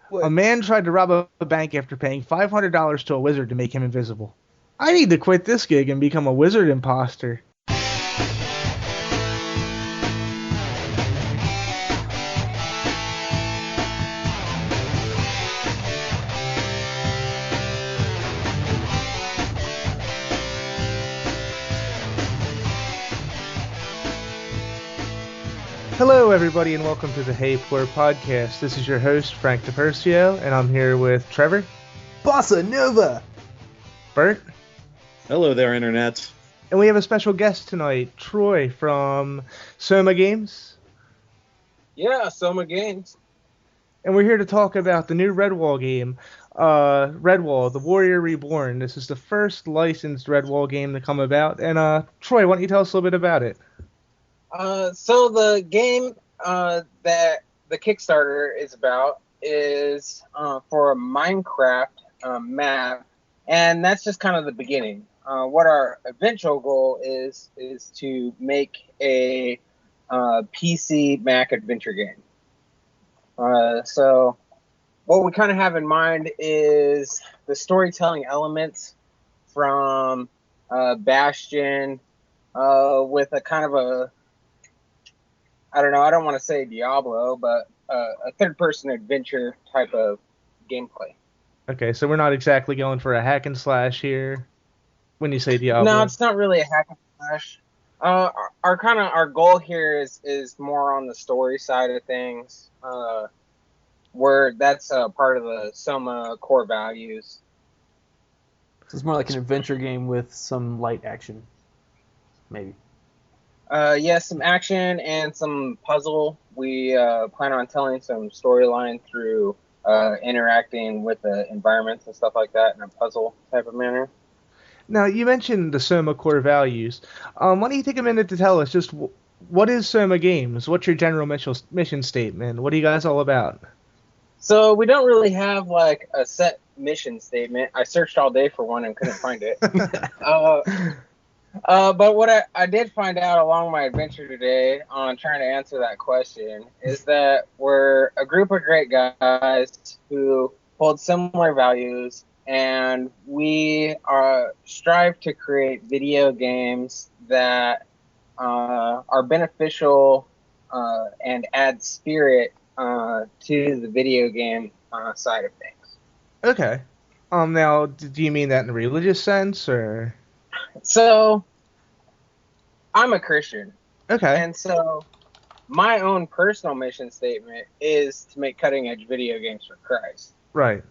A What? man tried to rob a bank after paying $500 to a wizard to make him invisible. I need to quit this gig and become a wizard imposter. Hello, everybody, and welcome to the Hey Poor podcast. This is your host, Frank DePercio, and I'm here with Trevor, Bossa Nova! Burt, Hello there, Internet. and we have a special guest tonight, Troy from Soma Games. Yeah, Soma Games. And we're here to talk about the new Redwall game, Redwall, the Warrior Reborn. This is the first licensed Redwall game to come about. And Troy, why don't you tell us a little bit about it? So the game that the Kickstarter is about is for a Minecraft map, and that's just kind of the beginning. What our eventual goal is to make a PC Mac adventure game. So what we kind of have in mind is the storytelling elements from Bastion with a kind of a, I don't know, I don't want to say Diablo, but a third-person adventure type of gameplay. Okay, so we're not exactly going for a hack and slash here when you say Diablo. No, it's not really a hack and slash. Our goal here is more on the story side of things, where that's part of the Soma core values. So it's more like an adventure game with some light action, maybe. Yes, some action and some puzzle. We plan on telling some storyline through interacting with the environments and stuff like that in a puzzle type of manner. Now, you mentioned the Soma core values. Why don't you take a minute to tell us just what is Soma Games? What's your general mission statement? What are you guys all about? So we don't really have like a set mission statement. I searched all day for one and couldn't find it. But what I did find out along my adventure today on trying to answer that question is that we're a group of great guys who hold similar values, and we strive to create video games that are beneficial and add spirit to the video game side of things. Okay. Now, do you mean that in a religious sense, or? So, I'm a Christian. Okay. And so, my own personal mission statement is to make cutting-edge video games for Christ. Right.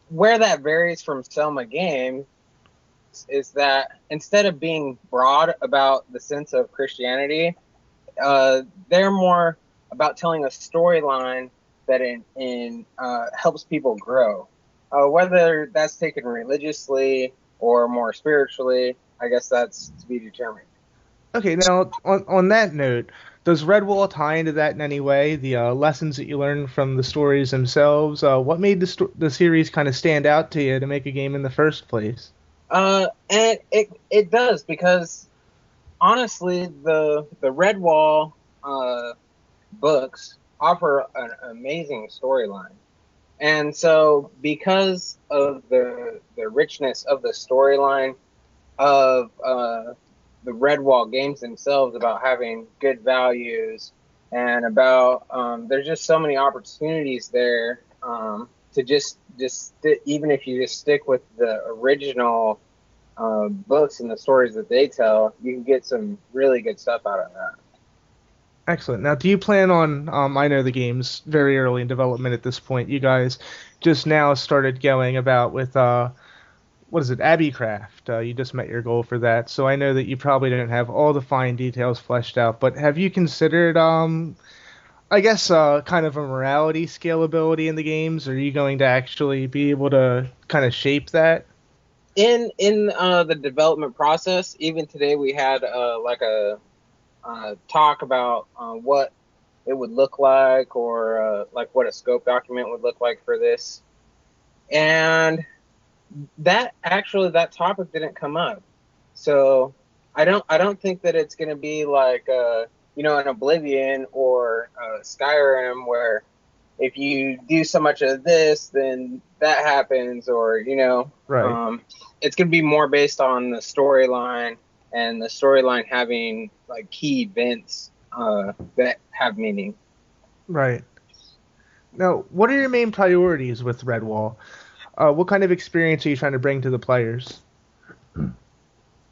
Where that varies from Soma Games is that instead of being broad about the sense of Christianity, they're more about telling a storyline that helps people grow. Whether that's taken religiously or more spiritually, I guess that's to be determined. Okay, now, on that note, does Redwall tie into that in any way? The lessons that you learned from the stories themselves? What made the series kind of stand out to you to make a game in the first place? And it does, because honestly, the Redwall books offer an amazing storyline. And so because of the richness of the storyline of the Redwall games themselves, about having good values and about there's just so many opportunities there to just even if you just stick with the original books and the stories that they tell, you can get some really good stuff out of that. Excellent. Now, do you plan on, I know the game's very early in development at this point. You guys just now started going about with, what is it, Abbeycraft. You just met your goal for that. So I know that you probably didn't have all the fine details fleshed out, but have you considered, I guess, kind of a morality scalability in the games? Are you going to actually be able to kind of shape that? In the development process, even today we had like a talk about what it would look like, or like what a scope document would look like for this, and that topic didn't come up. So I don't think that it's going to be like an Oblivion or Skyrim, where if you do so much of this, then that happens, or Right. it's going to be more based on the storyline, and the storyline having like key events that have meaning. Right. Now, what are your main priorities with Redwall? What kind of experience are you trying to bring to the players?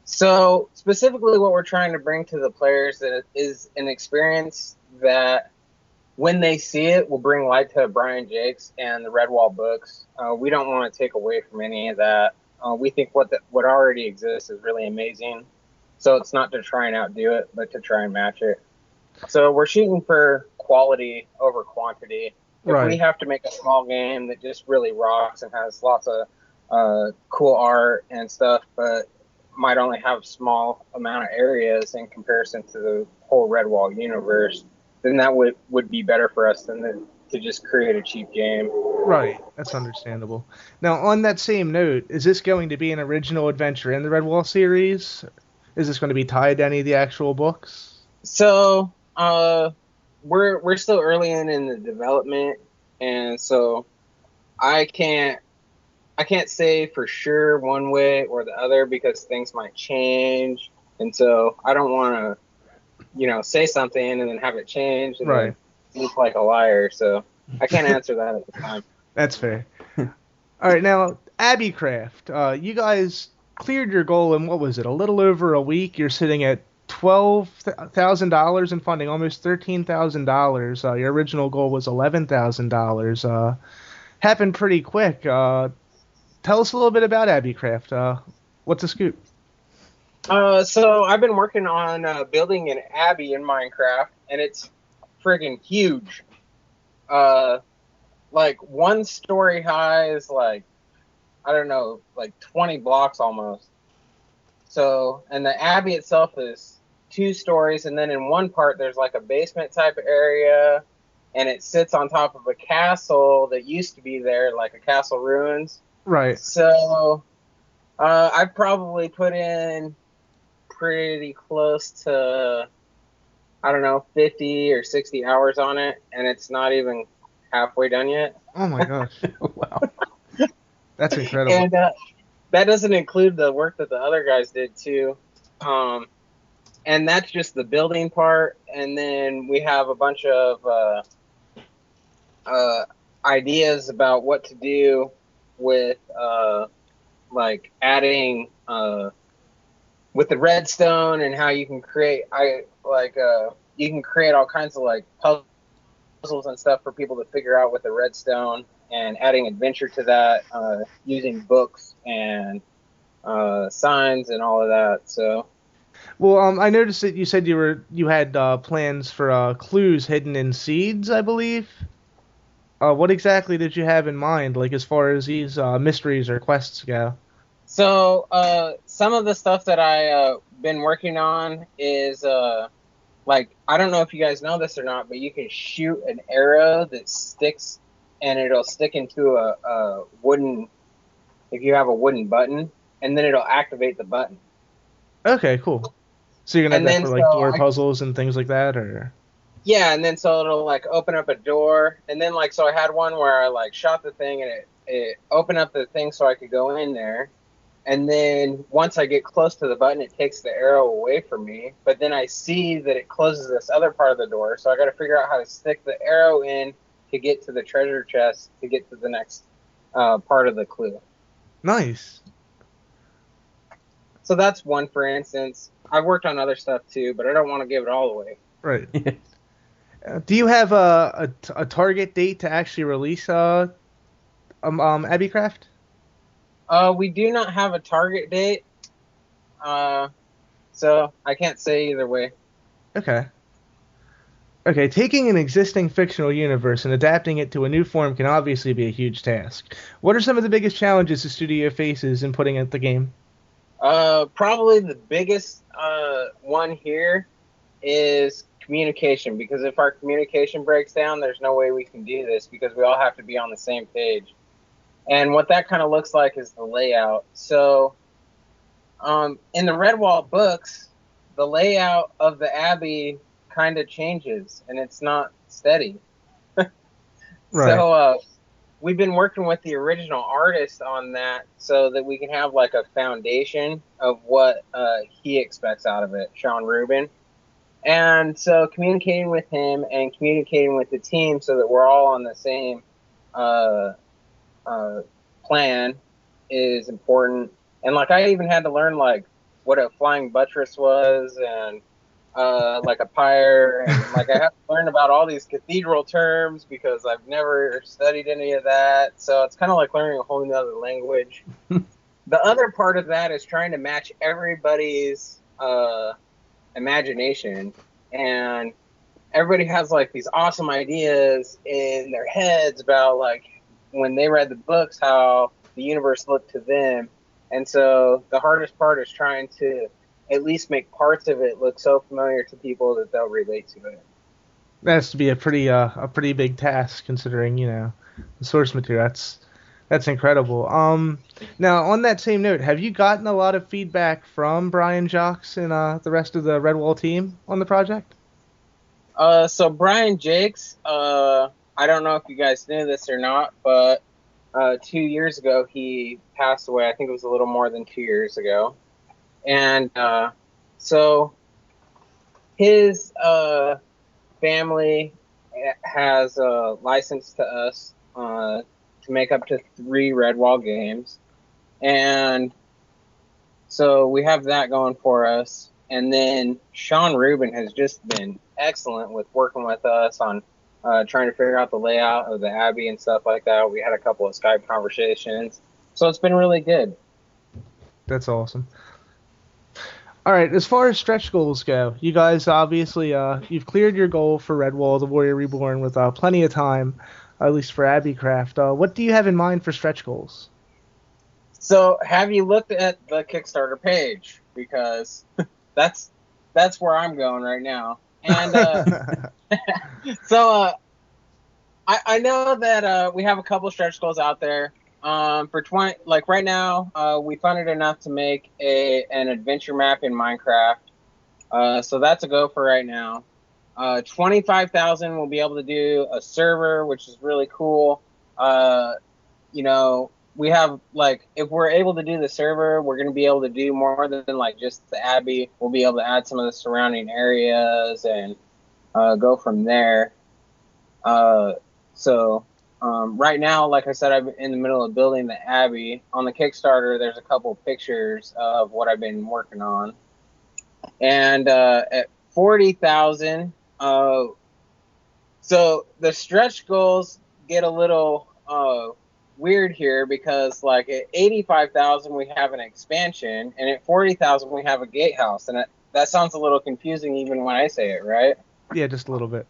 So specifically what we're trying to bring to the players is an experience that when they see it will bring light to Brian Jakes and the Redwall books. We don't want to take away from any of that. We think what already exists is really amazing. So it's not to try and outdo it, but to try and match it. So we're shooting for quality over quantity. If we have to make a small game that just really rocks and has lots of cool art and stuff, but might only have small amount of areas in comparison to the whole Redwall universe, then that would be better for us than to just create a cheap game. Right, that's understandable. Now, on that same note, is this going to be an original adventure in the Redwall series? Is this going to be tied to any of the actual books? So, we're still early in the development, and so I can't say for sure one way or the other because things might change, and so I don't want to, say something and then have it change and then look like a liar. So I can't answer that at the time. That's fair. All right, now Abbeycraft, you guys cleared your goal in what was it? A little over a week. You're sitting at $12,000 in funding, almost $13,000. Your original goal was $11,000. Happened pretty quick. Tell us a little bit about Abbeycraft. What's the scoop? So I've been working on building an abbey in Minecraft, and it's friggin' huge. Like 1 story high is like, I don't know, like 20 blocks almost. So, and the abbey itself is 2 stories, and then in one part there's like a basement type area, and it sits on top of a castle that used to be there, like a castle ruins. Right. So, I've probably put in pretty close to, I don't know, 50 or 60 hours on it, and it's not even halfway done yet. Oh my gosh. Wow. That's incredible. And that doesn't include the work that the other guys did too. And that's just the building part, and then we have a bunch of ideas about what to do with like adding with the redstone and how you can create you can create all kinds of like puzzles and stuff for people to figure out with the redstone, and adding adventure to that using books and signs and all of that. So well, I noticed that you said you had plans for clues hidden in seeds, I believe. What exactly did you have in mind, like as far as these mysteries or quests go? So some of the stuff that I been working on is like, I don't know if you guys know this or not, but you can shoot an arrow that sticks, and it'll stick into a wooden, if you have a wooden button, and then it'll activate the button. Okay, cool. So you're gonna have And that then for like door puzzles and things like that, or? Yeah, and then so it'll like open up a door, and then like, so I had one where I like shot the thing and it opened up the thing so I could go in there. And then once I get close to the button, it takes the arrow away from me. But then I see that it closes this other part of the door, so I got to figure out how to stick the arrow in to get to the treasure chest to get to the next part of the clue. Nice. So that's one, for instance. I've worked on other stuff too, but I don't want to give it all away. Right. Do you have a target date to actually release Abbeycraft? We do not have a target date, so I can't say either way. Okay. Okay, taking an existing fictional universe and adapting it to a new form can obviously be a huge task. What are some of the biggest challenges the studio faces in putting out the game? Probably the biggest one here is communication, because if our communication breaks down, there's no way we can do this, because we all have to be on the same page. And what that kind of looks like is the layout. So in the Redwall books, the layout of the Abbey kind of changes, and it's not steady. Right. So we've been working with the original artist on that so that we can have like a foundation of what he expects out of it, Sean Rubin. And so communicating with him and communicating with the team so that we're all on the same plan is important. And like I even had to learn like what a flying buttress was and like a pyre, and like I have to learn about all these cathedral terms because I've never studied any of that. So it's kind of like learning a whole nother language. The other part of that is trying to match everybody's imagination, and everybody has like these awesome ideas in their heads about like when they read the books how the universe looked to them. And so the hardest part is trying to at least make parts of it look so familiar to people that they'll relate to it. That has to be a pretty big task considering, the source material. That's incredible. Now on that same note, have you gotten a lot of feedback from Brian Jacques and the rest of the Redwall team on the project? So Brian Jakes, I don't know if you guys knew this or not, but 2 years ago he passed away. I think it was a little more than 2 years ago. And so his family has a license to us to make up to 3 Redwall games. And so we have that going for us. And then Sean Rubin has just been excellent with working with us on trying to figure out the layout of the Abbey and stuff like that. We had a couple of Skype conversations. So it's been really good. That's awesome. All right, as far as stretch goals go, you guys obviously you've cleared your goal for Redwall, the Warrior Reborn, with plenty of time, at least for Abbeycraft. What do you have in mind for stretch goals? So have you looked at the Kickstarter page? Because that's where I'm going right now. And so I know that we have a couple stretch goals out there. For 20, like right now, we funded enough to make an adventure map in Minecraft. So that's a go for right now. 25,000 we'll be able to do a server, which is really cool. We have like, if we're able to do the server, we're going to be able to do more than like just the Abbey. We'll be able to add some of the surrounding areas and go from there. Right now, like I said, I'm in the middle of building the Abbey. On the Kickstarter, there's a couple pictures of what I've been working on. And at 40,000, so the stretch goals get a little weird here because like at 85,000 we have an expansion, and at 40,000 we have a gatehouse, and that sounds a little confusing even when I say it, right? Yeah, just a little bit.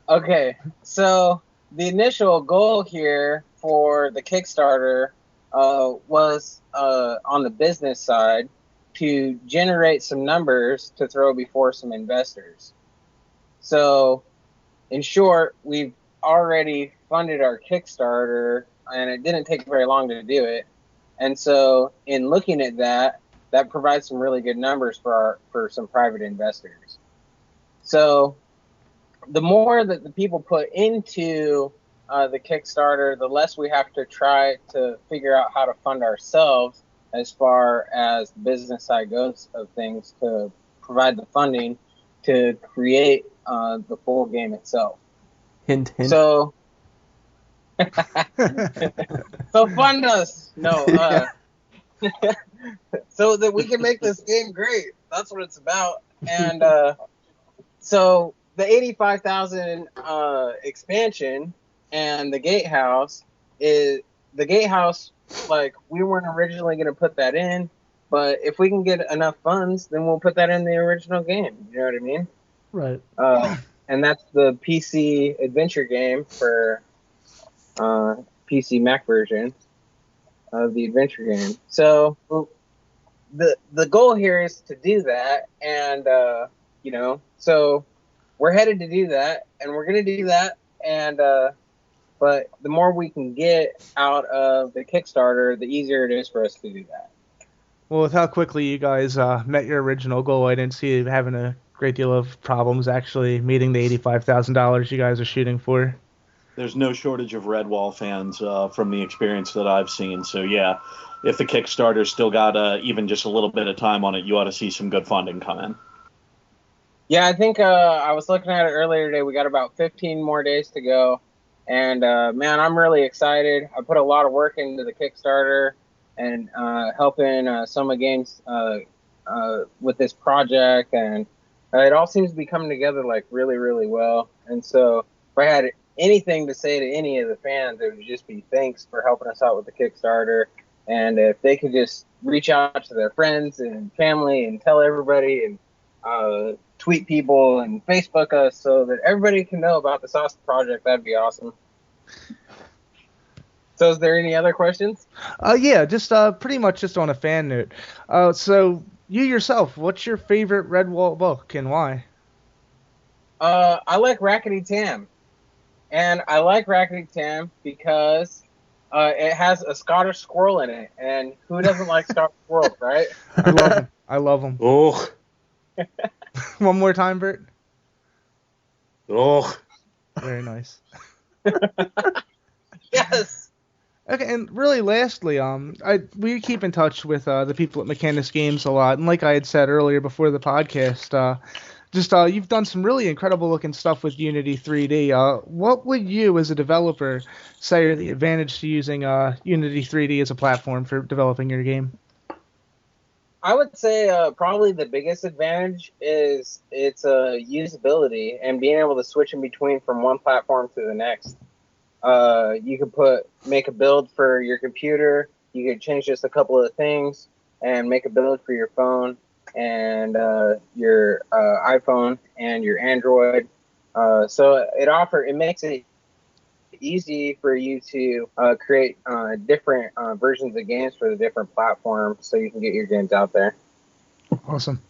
Okay, so the initial goal here for the Kickstarter was on the business side to generate some numbers to throw before some investors. So, in short, we've already funded our Kickstarter, and it didn't take very long to do it. And so, in looking at that provides some really good numbers for some private investors. So, the more that the people put into the Kickstarter, the less we have to try to figure out how to fund ourselves as far as the business side goes of things to provide the funding to create the full game itself. Hint, hint. So, so fund us. No, so that we can make this game great. That's what it's about. And so the 85,000 expansion and the gatehouse like we weren't originally going to put that in, but if we can get enough funds, then we'll put that in the original game. You know what I mean? Right. And that's the PC adventure game for PC Mac version of the adventure game. So the goal here is to do that, and so we're headed to do that, and we're going to do that, and but the more we can get out of the Kickstarter, the easier it is for us to do that. Well, with how quickly you guys met your original goal, I didn't see you having a great deal of problems actually meeting the $85,000 you guys are shooting for. there's no shortage of Redwall fans from the experience that I've seen. So yeah, if the Kickstarter's still got even just a little bit of time on it, you ought to see some good funding come in. Yeah, I think I was looking at it earlier today. We got about 15 more days to go. And, man, I'm really excited. I put a lot of work into the Kickstarter and helping Soma Games with this project. And it all seems to be coming together, like, really, really well. And so if I had anything to say to any of the fans, it would just be thanks for helping us out with the Kickstarter. And if they could just reach out to their friends and family and tell everybody and tweet people and Facebook us so that everybody can know about the Sauce Project, that'd be awesome. So is there any other questions? Yeah, just pretty much just on a fan note. So you yourself, what's your favorite Redwall book and why? I like Rackety Tam. And I like Rackety Tam because it has a Scottish squirrel in it. And who doesn't like Scottish squirrels, right? I love them. I love them. Oh. One more time, Bert. Oh. Very nice. Yes. Okay, and really lastly, we keep in touch with the people at Mechanus Games a lot, and like I had said earlier before the podcast, you've done some really incredible looking stuff with Unity 3D. What would you, as a developer, say are the advantage to using Unity 3D as a platform for developing your game? I would say probably the biggest advantage is its usability and being able to switch in between from one platform to the next. You could make a build for your computer. You could change just a couple of things and make a build for your phone and your iPhone and your Android. So it makes it easy for you to create different versions of games for the different platforms so you can get your games out there. Awesome.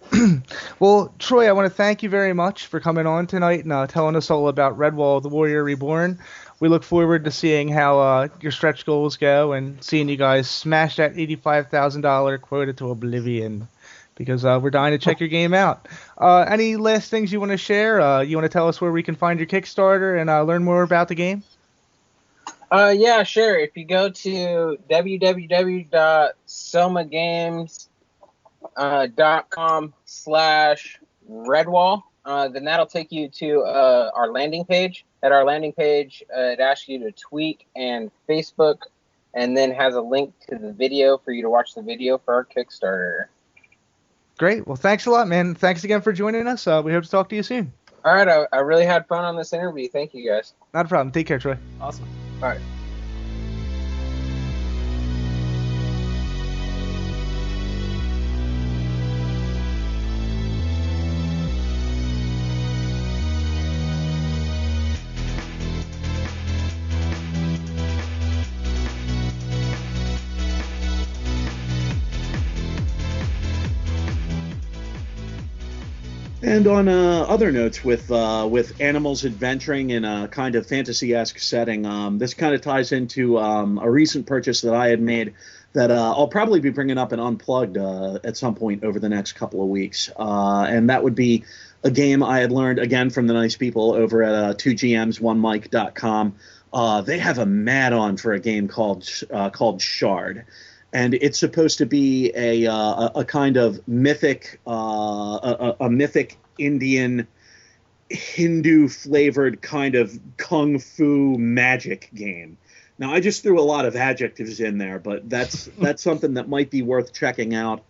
Well, Troy, I want to thank you very much for coming on tonight and telling us all about Redwall, the Warrior Reborn. We look forward to seeing how your stretch goals go and seeing you guys smash that $85,000 quota to oblivion, because we're dying to check your game out. Any last things you want to share? You want to tell us where we can find your Kickstarter and learn more about the game? Yeah, sure. If you go to www.somagames.com/Redwall, then that'll take you to our landing page. At our landing page, it asks you to tweet and Facebook, and then has a link to the video for you to watch the video for our Kickstarter. Great. Well, thanks a lot, man. Thanks again for joining us. We hope to talk to you soon. All right. I really had fun on this interview. Thank you, guys. Not a problem. Take care, Troy. Awesome. All right. And on other notes, with animals adventuring in a kind of fantasy-esque setting, this kind of ties into a recent purchase that I had made that I'll probably be bringing up and Unplugged at some point over the next couple of weeks. And that would be a game I had learned, again, from the nice people over at 2GMs1mic.com. They have a mad-on for a game called Shard. And it's supposed to be a kind of mythic, a mythic Indian, Hindu-flavored kind of kung fu magic game. Now, I just threw a lot of adjectives in there, but that's something that might be worth checking out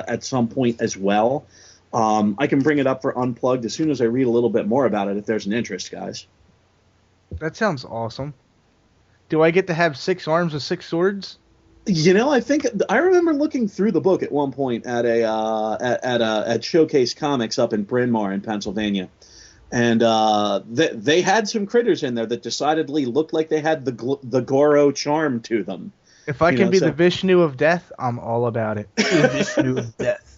at some point as well. I can bring it up for Unplugged as soon as I read a little bit more about it if there's an interest, guys. That sounds awesome. Do I get to have 6 arms with 6 swords? You know, I remember looking through the book at one point at at Showcase Comics up in Bryn Mawr in Pennsylvania, and they had some critters in there that decidedly looked like they had the Goro charm to them. If I can be the Vishnu of death, I'm all about it. The Vishnu of death.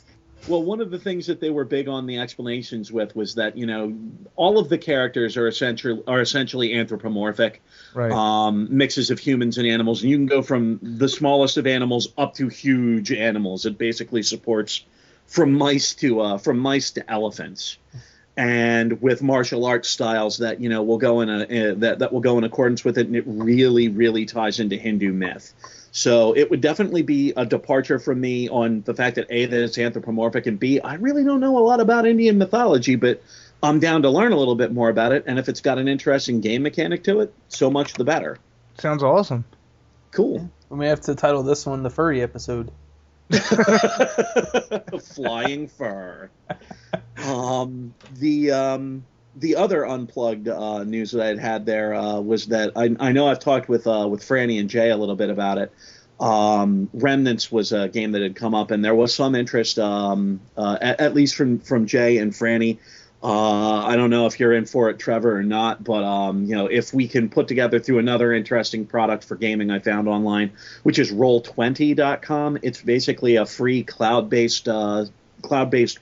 Well, one of the things that they were big on the explanations with was that, you know, all of the characters are essentially anthropomorphic, right? Mixes of humans and animals, and you can go from the smallest of animals up to huge animals. It basically supports from mice to elephants, and with martial arts styles that will go in that will go in accordance with it, and it really, really ties into Hindu myth. So it would definitely be a departure from me on the fact that A, that it's anthropomorphic, and B, I really don't know a lot about Indian mythology, but I'm down to learn a little bit more about it, and if it's got an interesting game mechanic to it, so much the better. Sounds awesome. Cool. Yeah. We may have to title this one the furry episode. Flying fur. The other unplugged news that I'd had there was that I know I've talked with Franny and Jay a little bit about it. Remnants was a game that had come up, and there was some interest, at least from Jay and Franny. I don't know if you're in for it, Trevor, or not, but if we can put together through another interesting product for gaming I found online, which is Roll20.com. It's basically a free cloud-based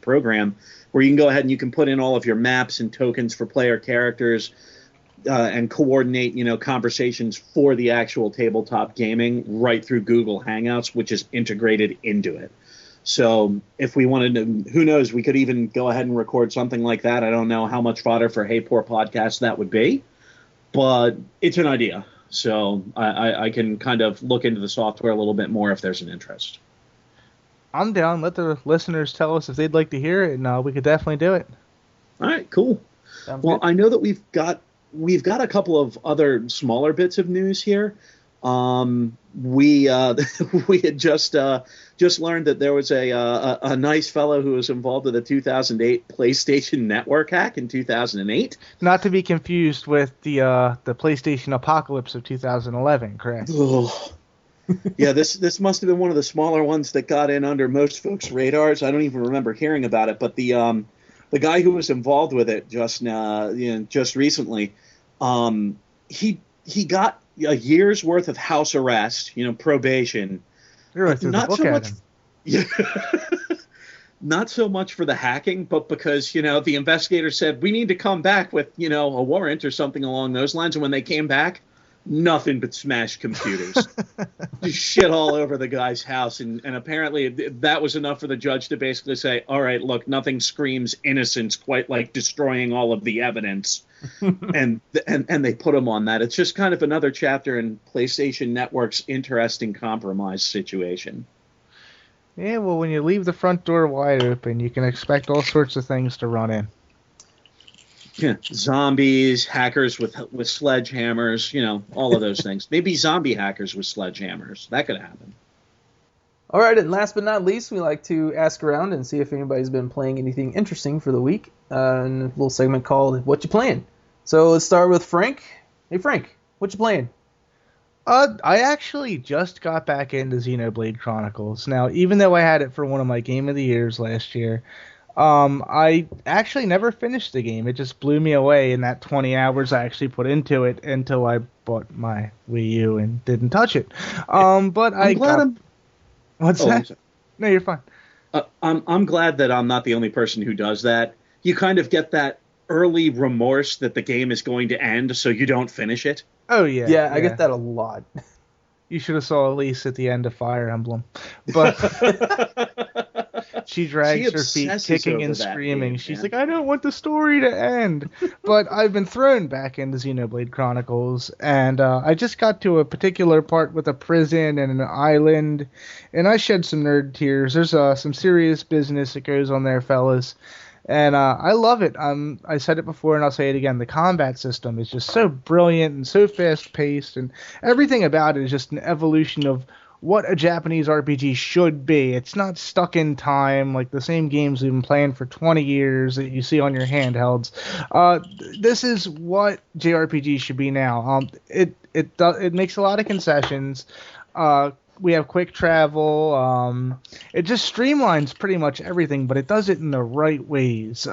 program where you can go ahead and you can put in all of your maps and tokens for player characters and coordinate, conversations for the actual tabletop gaming right through Google Hangouts, which is integrated into it. So if we wanted to, who knows, we could even go ahead and record something like that. I don't know how much fodder for Hey Poor Podcast that would be, but it's an idea. So I can kind of look into the software a little bit more if there's an interest. I'm down. Let the listeners tell us if they'd like to hear it, and we could definitely do it. All right, cool. Sounds well, good. I know that we've got a couple of other smaller bits of news here. We had just learned that there was a nice fellow who was involved with a 2008 PlayStation Network hack in 2008. Not to be confused with the PlayStation Apocalypse of 2011, correct? Oh. Yeah, this must have been one of the smaller ones that got in under most folks' radars. I don't even remember hearing about it, but the guy who was involved with it just recently, he got a year's worth of house arrest, probation. You're right through the book at him. Yeah. Not so much for the hacking, but because, the investigator said, we need to come back with, a warrant or something along those lines. And when they came back, nothing but smashed computers. Just shit all over the guy's house. And apparently that was enough for the judge to basically say, all right, look, nothing screams innocence quite like destroying all of the evidence. and they put him on that. It's just kind of another chapter in PlayStation Network's interesting compromise situation. Yeah, well, when you leave the front door wide open, you can expect all sorts of things to run in. Yeah, zombies, hackers with sledgehammers, all of those things. Maybe zombie hackers with sledgehammers. That could happen. All right, and last but not least, we like to ask around and see if anybody's been playing anything interesting for the week in a little segment called What You Playing? So let's start with Frank. Hey, Frank, what you playing? I actually just got back into Xenoblade Chronicles. Now, even though I had it for one of my Game of the Years last year, I actually never finished the game. It just blew me away in that 20 hours I actually put into it until I bought my Wii U and didn't touch it. But What's that? No, you're fine. I'm glad that I'm not the only person who does that. You kind of get that early remorse that the game is going to end, so you don't finish it. Oh, yeah. Yeah, I get that a lot. You should have saw Elise at the end of Fire Emblem. But she drags her feet kicking and screaming. Game, She's man. like, I don't want the story to end. But I've been thrown back into Xenoblade Chronicles, and I just got to a particular part with a prison and an island, and I shed some nerd tears. There's some serious business that goes on there, fellas. And I love it. I said it before, and I'll say it again. The combat system is just so brilliant and so fast-paced, and everything about it is just an evolution of what a Japanese RPG should be. It's not stuck in time like the same games we've been playing for 20 years that you see on your handhelds. This is what JRPGs should be now. It makes a lot of concessions. We have quick travel. It just streamlines pretty much everything, but it does it in the right ways.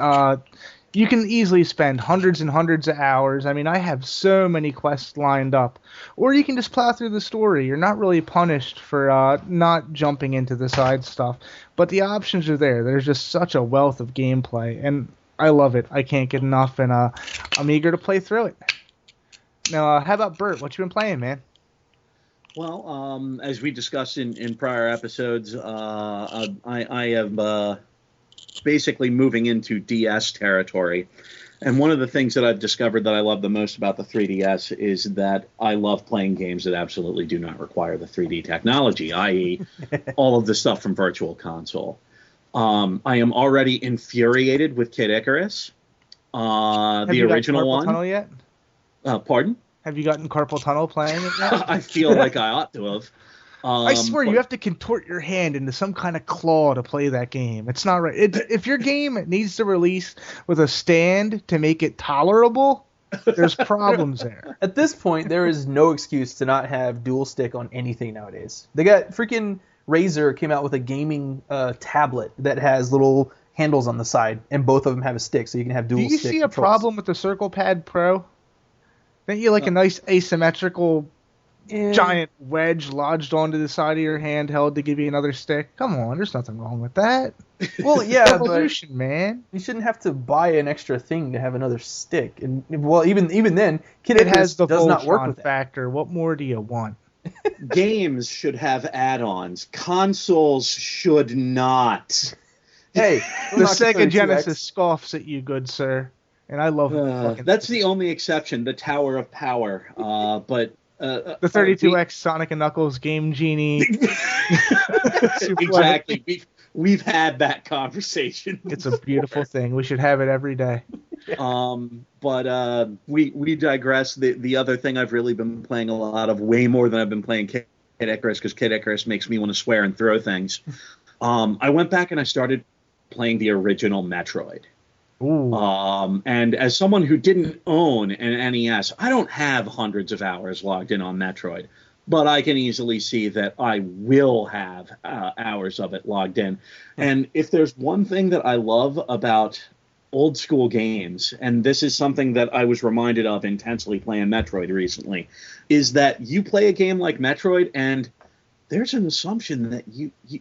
You can easily spend hundreds and hundreds of hours. I mean, I have so many quests lined up. Or you can just plow through the story. You're not really punished for not jumping into the side stuff. But the options are there. There's just such a wealth of gameplay, and I love it. I can't get enough, and I'm eager to play through it. Now, how about Burt? What you been playing, man? Well, as we discussed in prior episodes, I have basically moving into DS territory. And one of the things that I've discovered that I love the most about the 3DS is that I love playing games that absolutely do not require the 3D technology, i.e. all of the stuff from Virtual Console. I am already infuriated with Kid Icarus, the original one. Have you gotten Carpal Tunnel yet? Pardon? Have you gotten Carpal Tunnel playing it yet? I feel like I ought to have. I swear, you have to contort your hand into some kind of claw to play that game. It's not right. If your game needs to release with a stand to make it tolerable, there's problems there. At this point, there is no excuse to not have dual stick on anything nowadays. They got freaking Razer came out with a gaming tablet that has little handles on the side, and both of them have a stick, so you can have dual stick. Do you see a problem with the Circle Pad Pro? Don't you like a nice asymmetrical giant wedge lodged onto the side of your handheld to give you another stick? Come on, there's nothing wrong with that. Well, yeah, evolution, but man. You shouldn't have to buy an extra thing to have another stick. And well, even then, Kid It Icarus has the does not work Voltron with that. factor. What more do you want? Games should have add-ons. Consoles should not. Hey, The Sega Genesis scoffs at you, good sir. And I love fucking that's the only exception, the Tower of Power. But the 32X Sonic and Knuckles Game Genie. Exactly. We've had that conversation. It's a beautiful thing. We should have it every day. But we digress. The other thing I've really been playing a lot of, way more than I've been playing Kid Icarus, because Kid Icarus makes me want to swear and throw things. I went back and I started playing the original Metroid. Ooh. And as someone who didn't own an NES, I don't have hundreds of hours logged in on Metroid, but I can easily see that I will have hours of it logged in. And if there's one thing that I love about old school games, and this is something that I was reminded of intensely playing Metroid recently, is that you play a game like Metroid and there's an assumption that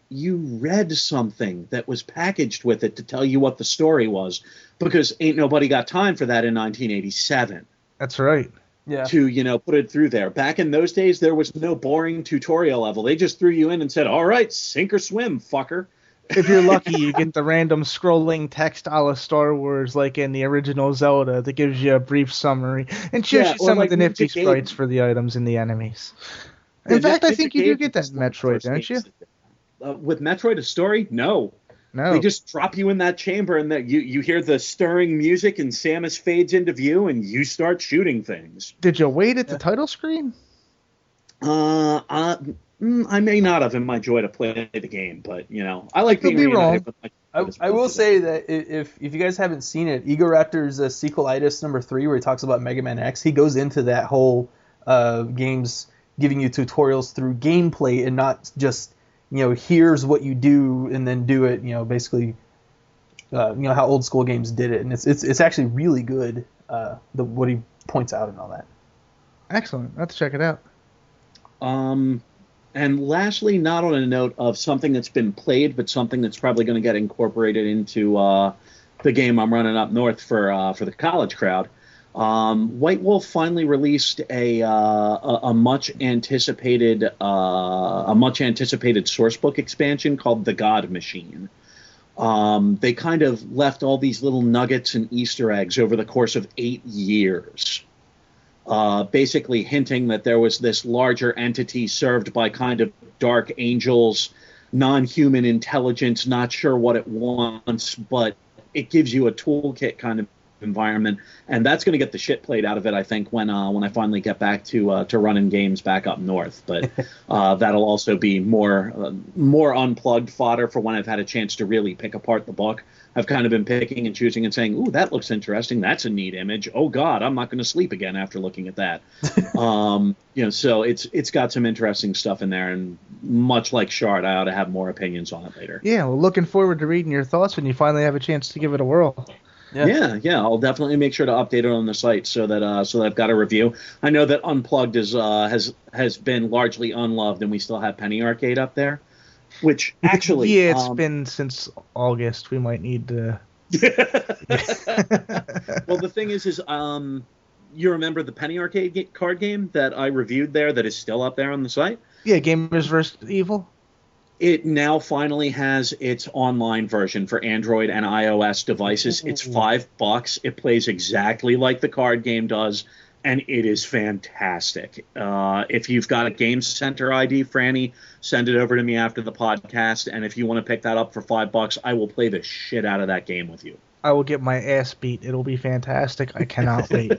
you read something that was packaged with it to tell you what the story was, because ain't nobody got time for that in 1987. That's right. Yeah. To, put it through there. Back in those days, there was no boring tutorial level. They just threw you in and said, all right, sink or swim, fucker. If you're lucky, you get the random scrolling text a la Star Wars, like in the original Zelda, that gives you a brief summary and shows you some of the nifty sprites for the items and the enemies. In fact, I think you do get that in Metroid, don't you? With Metroid, a story? No. They just drop you in that chamber, and that you hear the stirring music, and Samus fades into view, and you start shooting things. Did you wait at the title screen? I may not have in my joy to play the game, but I like being wrong. I will say that if you guys haven't seen it, Ego Raptor's Sequelitis number 3, where he talks about Mega Man X, he goes into that whole games giving you tutorials through gameplay and not just here's what you do and then do it. Basically, how old school games did it, and it's actually really good. What he points out and all that. Excellent. I'll have to check it out. And lastly, not on a note of something that's been played, but something that's probably going to get incorporated into the game I'm running up north for the college crowd. White Wolf finally released a much anticipated sourcebook expansion called The God Machine. They kind of left all these little nuggets and Easter eggs over the course of 8 years, basically hinting that there was this larger entity served by kind of dark angels, non-human intelligence, not sure what it wants, but it gives you a toolkit kind of environment, and that's going to get the shit played out of it, I think, when I finally get back to running games back up north. But that'll also be more unplugged fodder for when I've had a chance to really pick apart the book. I've kind of been picking and choosing and saying, ooh, that looks interesting. That's a neat image. Oh God, I'm not going to sleep again after looking at that. So it's got some interesting stuff in there, and much like Shard, I ought to have more opinions on it later. Yeah, well, looking forward to reading your thoughts when you finally have a chance to give it a whirl. Yeah. I'll definitely make sure to update it on the site so that I've got a review. I know that Unplugged has been largely unloved, and we still have Penny Arcade up there, which actually it's been since August. We might need to. Well, the thing is you remember the Penny Arcade card game that I reviewed there that is still up there on the site? Yeah, Gamers vs. Evil. It now finally has its online version for Android and iOS devices. It's $5. It plays exactly like the card game does, and it is fantastic. If you've got a Game Center ID, Franny, send it over to me after the podcast. And if you want to pick that up for $5, I will play the shit out of that game with you. I will get my ass beat. It'll be fantastic. I cannot wait.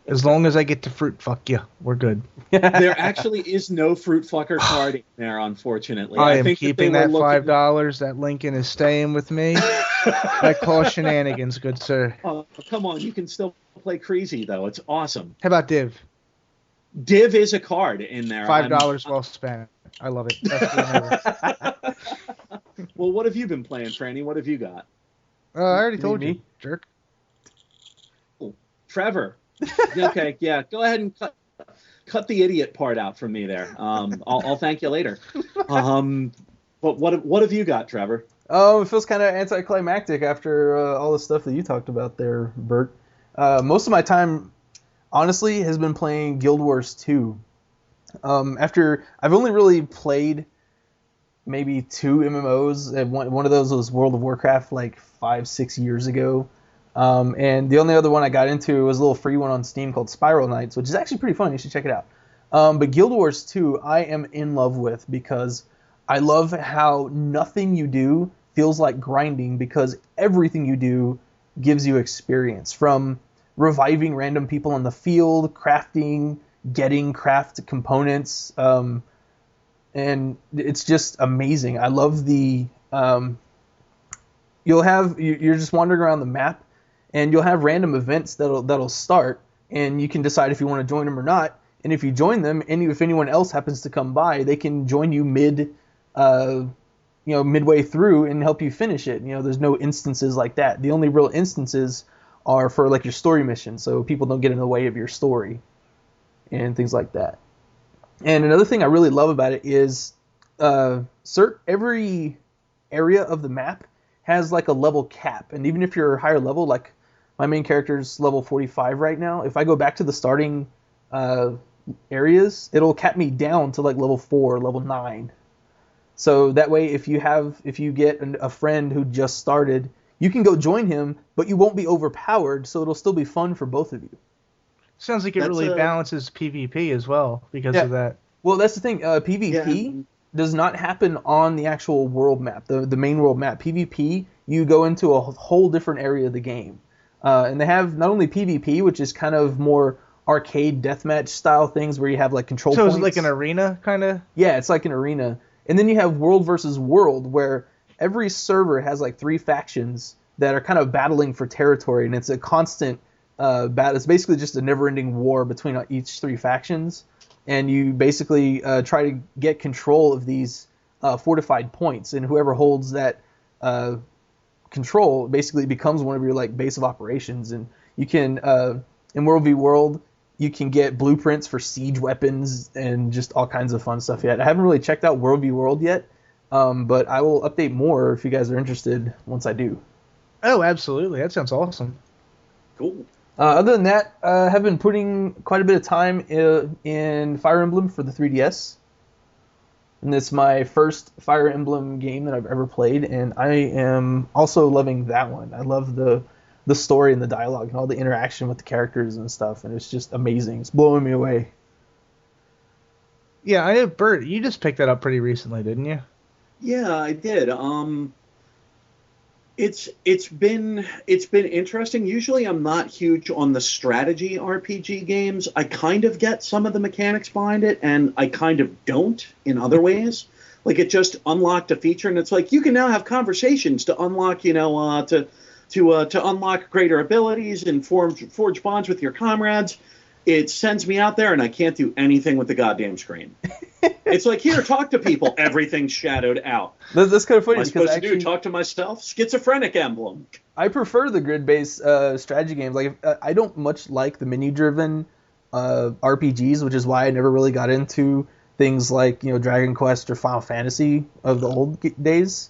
As long as I get to fruit fuck you, we're good. There actually is no fruit fucker card in there, unfortunately. I am keeping that $5. That Lincoln is staying with me. I call shenanigans, good sir. Oh, come on, you can still play Crazy, though. It's awesome. How about Div? Div is a card in there. $5 well spent. I love it. Well, what have you been playing, Franny? What have you got? I already told you, jerk. Oh, Trevor. Okay, yeah. Go ahead and cut the idiot part out from me there. I'll thank you later. But what have you got, Trevor? Oh, it feels kind of anticlimactic after all the stuff that you talked about there, Bert. Most of my time, honestly, has been playing Guild Wars 2. After I've only really played maybe 2 MMOs. And one of those was World of Warcraft like 5-6 years ago. And the only other one I got into was a little free one on Steam called Spiral Knights, which is actually pretty fun. You should check it out. But Guild Wars 2, I am in love with because I love how nothing you do feels like grinding because everything you do gives you experience. From reviving random people in the field, crafting, getting craft components, and it's just amazing. I love the you're just wandering around the map, and you'll have random events that'll start, and you can decide if you want to join them or not. And if you join them, and if anyone else happens to come by, they can join you midway through and help you finish it. There's no instances like that. The only real instances are for like your story mission, so people don't get in the way of your story and things like that. And another thing I really love about it is every area of the map has like a level cap, and even if you're higher level, like my main character's level 45 right now, if I go back to the starting areas, it'll cap me down to like level 4, level 9. So that way, if you get a friend who just started, you can go join him, but you won't be overpowered, so it'll still be fun for both of you. Sounds like it really balances PvP as well because of that. Well, that's the thing. PvP does not happen on the actual world map, the main world map. PvP, you go into a whole different area of the game. And they have not only PvP, which is kind of more arcade deathmatch style things where you have like control points. So it's like an arena kind of? Yeah, it's like an arena. And then you have world versus world, where every server has like 3 factions that are kind of battling for territory, and it's a constant battle. It's basically just a never-ending war between each 3 factions, and you basically try to get control of these fortified points, and whoever holds that control basically becomes one of your like base of operations. And you can in World v World, you can get blueprints for siege weapons and just all kinds of fun stuff yet. I haven't really checked out World v World yet, but I will update more if you guys are interested once I do. Oh, absolutely. That sounds awesome. Cool. Other than that, I have been putting quite a bit of time in Fire Emblem for the 3DS. And it's my first Fire Emblem game that I've ever played, and I am also loving that one. I love the story and the dialogue and all the interaction with the characters and stuff, and it's just amazing. It's blowing me away. Yeah, I know, Bert, you just picked that up pretty recently, didn't you? Yeah, I did. It's been interesting. Usually I'm not huge on the strategy RPG games. I kind of get some of the mechanics behind it, and I kind of don't in other ways. Like, it just unlocked a feature, and it's like, you can now have conversations to unlock, to unlock greater abilities and forge bonds with your comrades. It sends me out there, and I can't do anything with the goddamn screen. It's like, here, talk to people. Everything's shadowed out. That's kind of funny. What am I supposed to do? Talk to myself? Schizophrenic emblem. I prefer the grid-based strategy games. Like, I don't much like the menu-driven RPGs, which is why I never really got into things like Dragon Quest or Final Fantasy of the old days.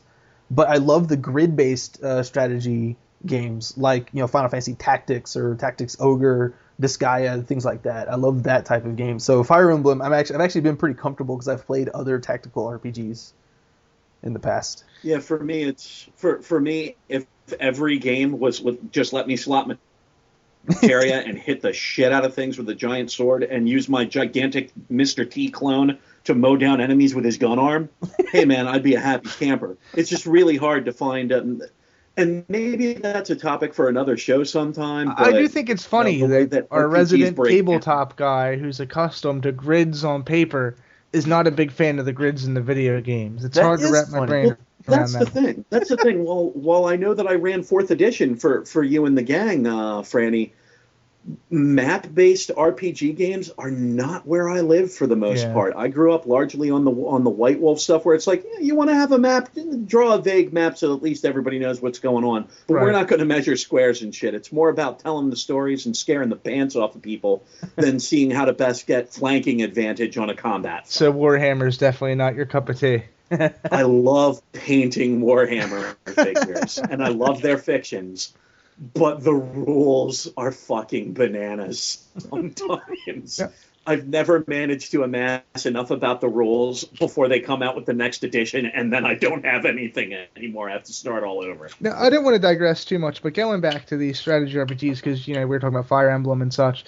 But I love the grid-based strategy games like Final Fantasy Tactics or Tactics Ogre Disgaea, things like that. I love that type of game. So Fire Emblem, I've actually been pretty comfortable because I've played other tactical RPGs in the past. Yeah, for me, it's for me, if every game was with just let me slot materia and hit the shit out of things with a giant sword and use my gigantic Mr. T clone to mow down enemies with his gun arm, hey man, I'd be a happy camper. It's just really hard to find. And maybe that's a topic for another show sometime. But, I do think it's funny that our RPGs resident break tabletop guy who's accustomed to grids on paper is not a big fan of the grids in the video games. It's That hard to is wrap my funny. brain around That's that. the thing. That's the thing. While I know that I ran 4th edition for you and the gang, Franny, map-based RPG games are not where I live for the most part. I grew up largely on the White Wolf stuff, where it's like, yeah, you want to have a map, draw a vague map so at least everybody knows what's going on. But we're not going to measure squares and shit. It's more about telling the stories and scaring the pants off of people than seeing how to best get flanking advantage on a combat. So Warhammer's definitely not your cup of tea. I love painting Warhammer figures, and I love their fictions. But the rules are fucking bananas sometimes. Yeah. I've never managed to amass enough about the rules before they come out with the next edition, and then I don't have anything anymore. I have to start all over. Now, I didn't want to digress too much, but going back to these strategy RPGs, because, we were talking about Fire Emblem and such.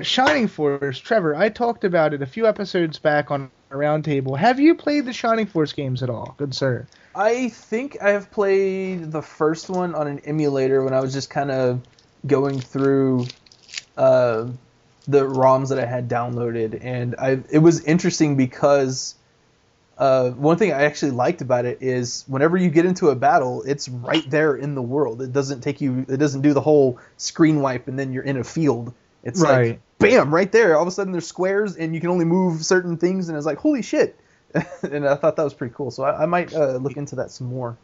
Shining Force, Trevor, I talked about it a few episodes back on a roundtable. Have you played the Shining Force games at all, good sir? I think I have played the first one on an emulator when I was just kind of going through the ROMs that I had downloaded, and it was interesting because one thing I actually liked about it is whenever you get into a battle, it's right there in the world. It doesn't do the whole screen wipe and then you're in a field. It's like, bam, right there. All of a sudden there's squares and you can only move certain things, and it's like, holy shit. And I thought that was pretty cool, so I might look into that some more.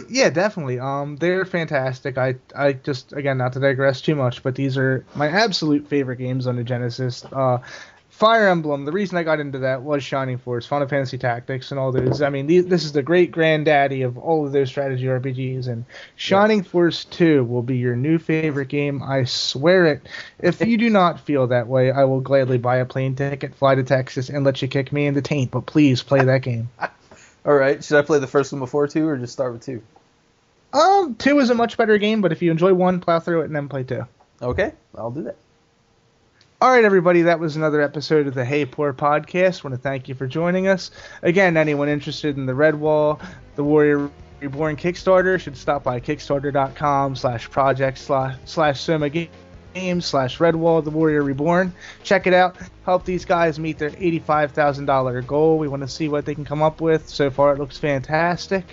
Yeah, definitely. They're fantastic. I just, again, not to digress too much, but these are my absolute favorite games on the Genesis. Fire Emblem, the reason I got into that was Shining Force, Final Fantasy Tactics, and all those. I mean, this is the great granddaddy of all of those strategy RPGs, and Shining Force 2 will be your new favorite game. I swear it. If you do not feel that way, I will gladly buy a plane ticket, fly to Texas, and let you kick me in the taint, but please play that game. All right, should I play the first one before 2, or just start with 2? 2 is a much better game, but if you enjoy 1, plow through it and then play 2. Okay, I'll do that. All right, everybody, that was another episode of the Hey Poor podcast. I want to thank you for joining us. Again, anyone interested in the Redwall, the Warrior Reborn Kickstarter should stop by kickstarter.com/project/Soma Games/Redwall, the Warrior Reborn. Check it out. Help these guys meet their $85,000 goal. We want to see what they can come up with. So far, it looks fantastic.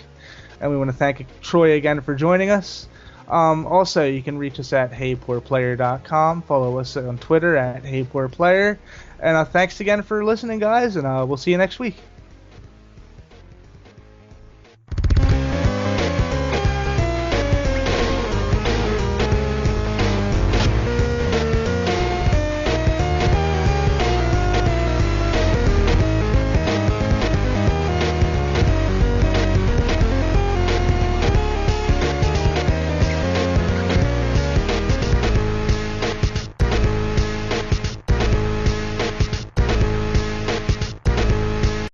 And we want to thank Troy again for joining us. Also, you can reach us at heypoorplayer.com. Follow us on Twitter at heypoorplayer. And thanks again for listening, guys, and we'll see you next week.